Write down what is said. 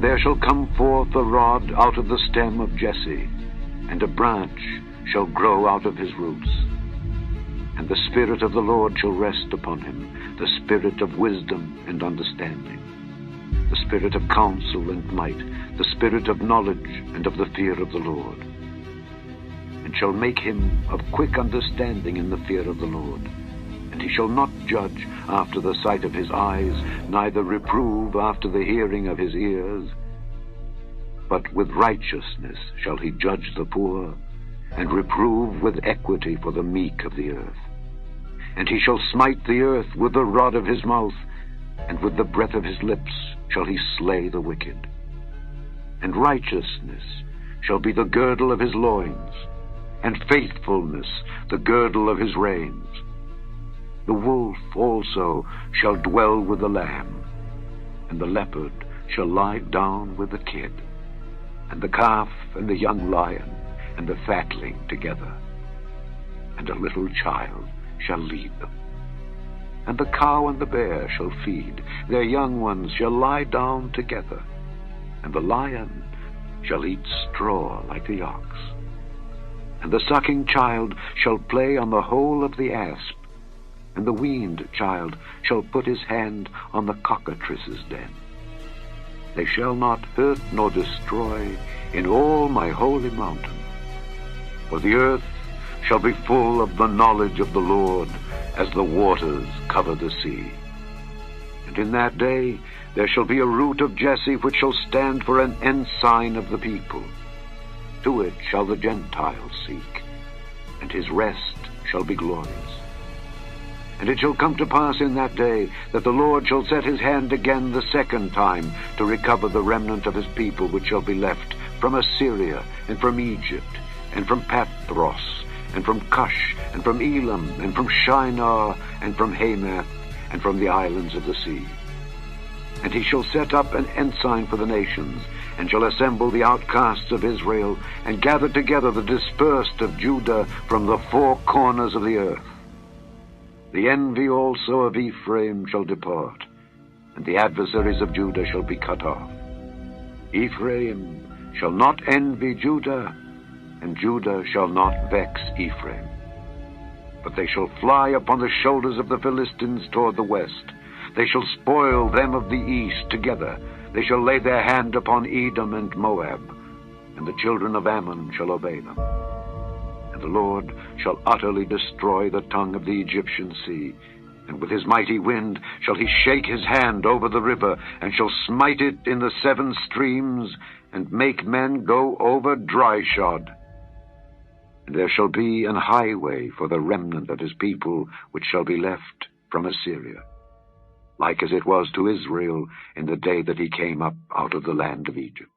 there shall come forth a rod out of the stem of Jesse, and a branch shall grow out of his roots. And the Spirit of the Lord shall rest upon him, the Spirit of wisdom and understanding, the Spirit of counsel and might, the Spirit of knowledge and of the fear of the Lord. And shall make him of quick understanding in the fear of the Lord. And he shall not judge after the sight of his eyes, neither reprove after the hearing of his ears. But with righteousness shall he judge the poor, and reprove with equity for the meek of the earth. And he shall smite the earth with the rod of his mouth, and with the breath of his lips shall he slay the wicked. And righteousness shall be the girdle of his loins, and faithfulness the girdle of his reins. The wolf also shall dwell with the lamb, and the leopard shall lie down with the kid, and the calf and the young lion and the fatling together. And a little child shall lead them. And the cow and the bear shall feed, their young ones shall lie down together, and the lion shall eat straw like the ox. And the sucking child shall play on the hole of the asp, and the weaned child shall put his hand on the cockatrice's den. They shall not hurt nor destroy in all my holy mountain, for the earth shall be full of the knowledge of the Lord, as the waters cover the sea. And in that day there shall be a root of Jesse, which shall stand for an ensign of the people. To it shall the Gentiles seek, and his rest shall be glorious. And it shall come to pass in that day that the Lord shall set his hand again the second time to recover the remnant of his people which shall be left from Assyria, and from Egypt, and from Pathros, and from Cush, and from Elam, and from Shinar, and from Hamath, and from the islands of the sea. And he shall set up an ensign for the nations, and shall assemble the outcasts of Israel, and gather together the dispersed of Judah from the four corners of the earth. The envy also of Ephraim shall depart, and the adversaries of Judah shall be cut off. Ephraim shall not envy Judah, and Judah shall not vex Ephraim. But they shall fly upon the shoulders of the Philistines toward the west. They shall spoil them of the east together. They shall lay their hand upon Edom and Moab, and the children of Ammon shall obey them. And the Lord shall utterly destroy the tongue of the Egyptian sea, and with his mighty wind shall he shake his hand over the river, and shall smite it in the 7 streams, and make men go over dry-shod. And there shall be an highway for the remnant of his people, which shall be left from Assyria, like as it was to Israel in the day that he came up out of the land of Egypt.